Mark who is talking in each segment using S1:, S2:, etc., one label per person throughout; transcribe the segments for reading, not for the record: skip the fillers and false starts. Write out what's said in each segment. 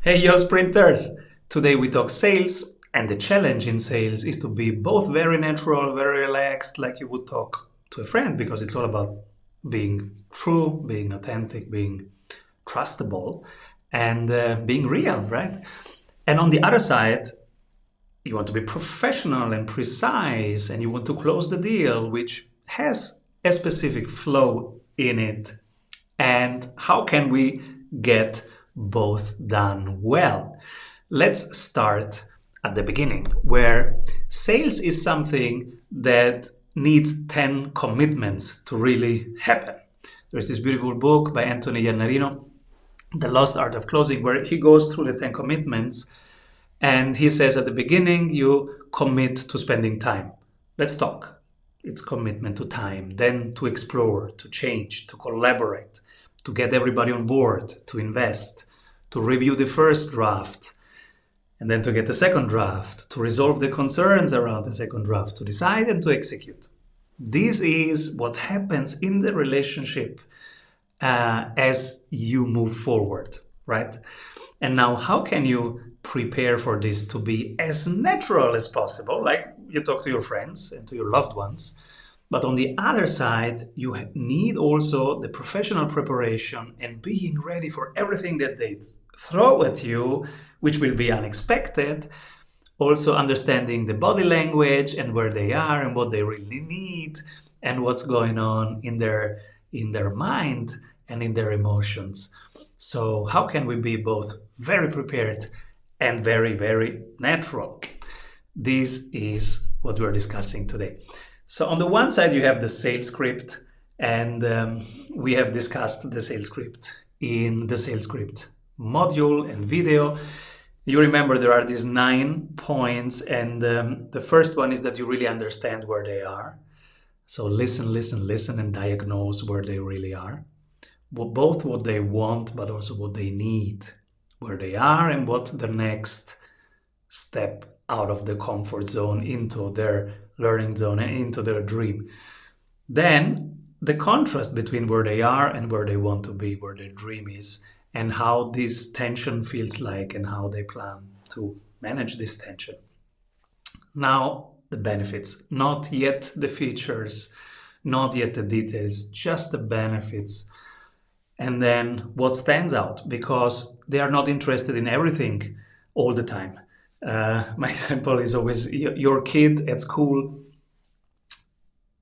S1: Hey, yo, sprinters! Today we talk sales, and the challenge in sales is to be both very natural, very relaxed, like you would talk to a friend, because it's all about being true, being authentic, being trustable, and being real, right? And on the other side, you want to be professional and precise, and you want to close the deal, which has a specific flow in it. And how can we get both done well? Let's start at the beginning, where sales is something that needs 10 commitments to really happen. There's this beautiful book by Anthony Iannarino, The Lost Art of Closing, where he goes through the 10 commitments. And he says at the beginning, you commit to spending time. Let's talk. It's commitment to time, then to explore, to change, to collaborate, to get everybody on board, to invest, to review the first draft, and then to get the second draft, to resolve the concerns around the second draft, to decide and to execute. This is what happens in the relationship as you move forward, right? And now, how can you prepare for this to be as natural as possible? Like you talk to your friends and to your loved ones. But on the other side, you need also the professional preparation and being ready for everything that they throw at you, which will be unexpected. Also understanding the body language and where they are and what they really need and what's going on in their mind and in their emotions. So how can we be both very prepared and very, very natural? This is what we're discussing today. So on the one side, you have the sales script, and we have discussed the sales script in the sales script module and video. You remember there are these 9 points, and the first one is that you really understand where they are. So listen, and diagnose where they really are. Both what they want, but also what they need, where they are, and what the next step out of the comfort zone into their learning zone and into their dream. Then the contrast between where they are and where they want to be, where their dream is, and how this tension feels like and how they plan to manage this tension. Now, the benefits, not yet the features, not yet the details, just the benefits. And then what stands out, because they are not interested in everything all the time. My example is always your kid at school.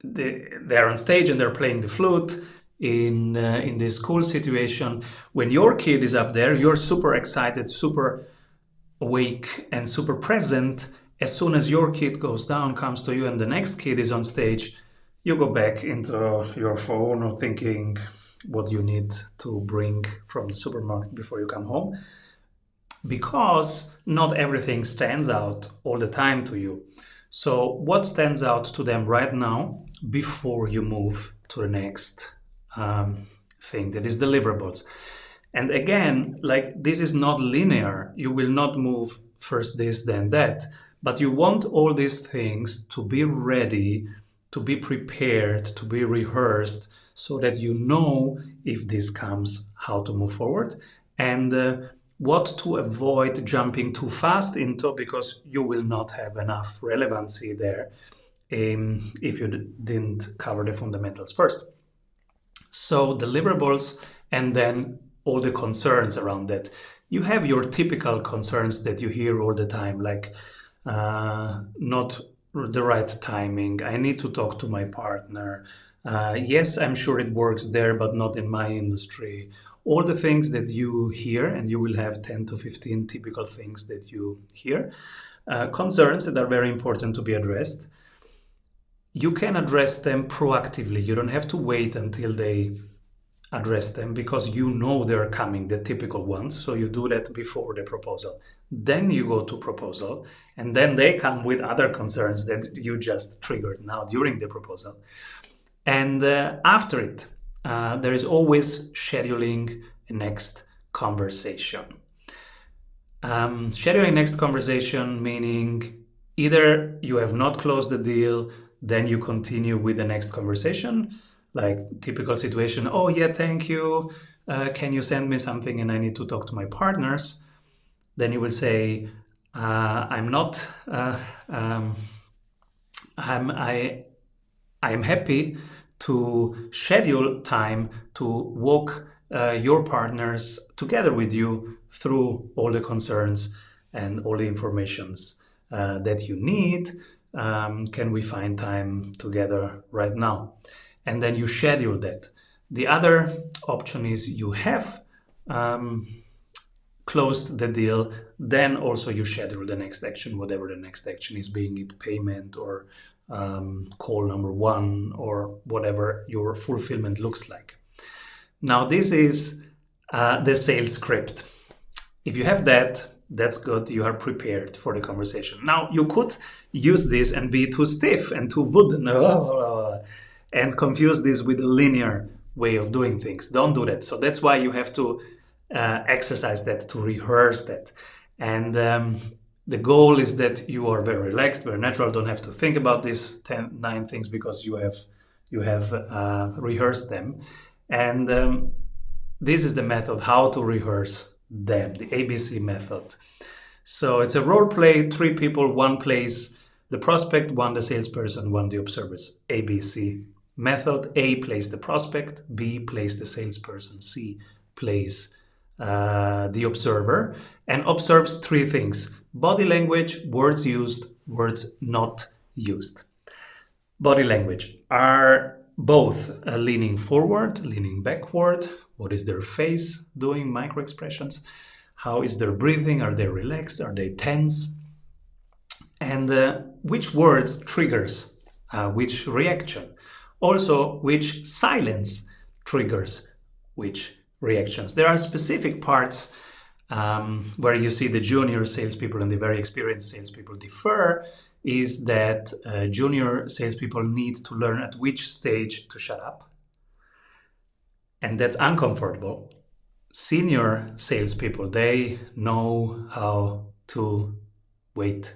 S1: They're on stage and they're playing the flute in this school situation. When your kid is up there, you're super excited, super awake, and super present. As soon as your kid goes down, comes to you, and the next kid is on stage, you go back into your phone or thinking what you need to bring from the supermarket before you come home, because not everything stands out all the time to you. So what stands out to them right now before you move to the next thing that is deliverables? And again, like, this is not linear. You will not move first this, then that, but you want all these things to be ready, to be prepared, to be rehearsed, so that you know if this comes, how to move forward, and what to avoid jumping too fast into, because you will not have enough relevancy there if you didn't cover the fundamentals first. So deliverables, and then all the concerns around that. You have your typical concerns that you hear all the time, like not the right timing, I need to talk to my partner, yes, I'm sure it works there, but not in my industry. All the things that you hear, and you will have 10 to 15 typical things that you hear, concerns that are very important to be addressed. You can address them proactively. You don't have to wait until they address them, because you know they're coming, the typical ones. So you do that before the proposal. Then you go to proposal, and then they come with other concerns that you just triggered now during the proposal. And after it, there is always scheduling a next conversation. Scheduling next conversation, meaning either you have not closed the deal, then you continue with the next conversation, like typical situation, oh yeah, thank you, can you send me something and I need to talk to my partners? then you will say, I'm not, I'm happy to schedule time to walk your partners together with you through all the concerns and all the informations that you need. Can we find time together right now? And then you schedule that. The other option is you have closed the deal, then also you schedule the next action, whatever the next action is, being it payment or call number one or whatever your fulfillment looks like. Now, this is the sales script. If you have that, that's good. You are prepared for the conversation. Now, you could use this and be too stiff and too wooden and confuse this with a linear way of doing things. Don't do that. So that's why you have to exercise that, to rehearse that. And the goal is that you are very relaxed, very natural, don't have to think about these 9 things because you have rehearsed them. And this is the method how to rehearse them, the ABC method. So it's a role play, 3 people, 1 plays the prospect, 1 the salesperson, 1 the observers. ABC method. A plays the prospect, B plays the salesperson, C plays the observer, and observes 3 things: body language, words used, words not used. Body language. Are both leaning forward, leaning backward? What is their face doing? Micro expressions. How is their breathing? Are they relaxed? Are they tense? And which words triggers which reaction? Also, which silence triggers which reactions? There are specific parts where you see the junior salespeople and the very experienced salespeople differ, is that junior salespeople need to learn at which stage to shut up. And that's uncomfortable. Senior salespeople, they know how to wait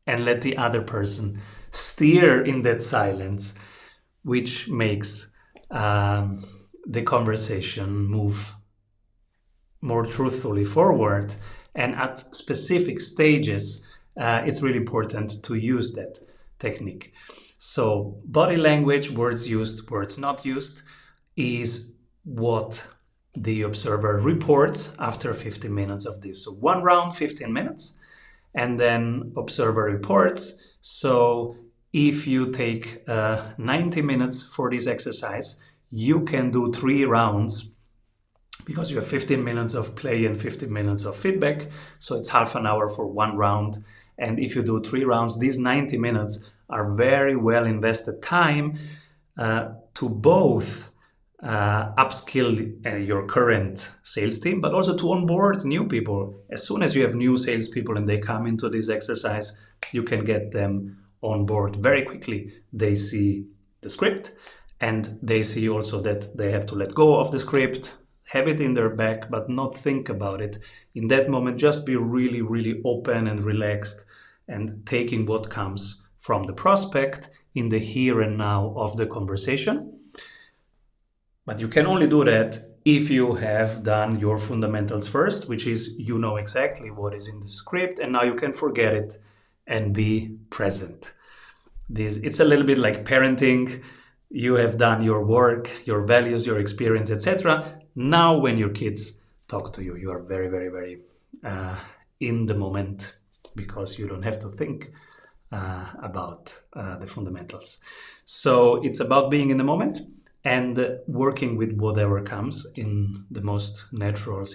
S1: and let the other person steer in that silence, which makes the conversation move more truthfully forward. And at specific stages, it's really important to use that technique. So body language, words used, words not used, is what the observer reports after 15 minutes of this. So 1 round, 15 minutes, and then observer reports. So if you take 90 minutes for this exercise, you can do 3 rounds because you have 15 minutes of play and 15 minutes of feedback. So it's half an hour for 1 round. And if you do 3 rounds, these 90 minutes are very well invested time to both upskill your current sales team, but also to onboard new people. As soon as you have new salespeople and they come into this exercise, you can get them on board very quickly. They see the script and they see also that they have to let go of the script, have it in their back, but not think about it. In that moment, just be really, really open and relaxed and taking what comes from the prospect in the here and now of the conversation. But you can only do that if you have done your fundamentals first, which is you know exactly what is in the script and now you can forget it and be present. It's a little bit like parenting. You have done your work, your values, your experience, etc. Now when your kids talk to you, you are very, very, very in the moment because you don't have to think about the fundamentals. So it's about being in the moment and working with whatever comes in the most natural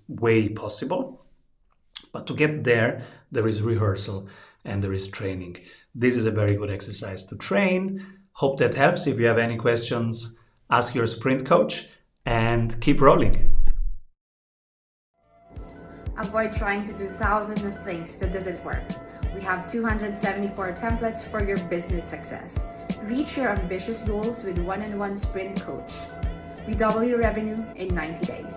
S1: way possible. But to get there, there is rehearsal and there is training. This is a very good exercise to train. Hope that helps. If you have any questions, ask your sprint coach and keep rolling.
S2: Avoid trying to do thousands of things that doesn't work. We have 274 templates for your business success. Reach your ambitious goals with one-on-one sprint coach. We double your revenue in 90 days.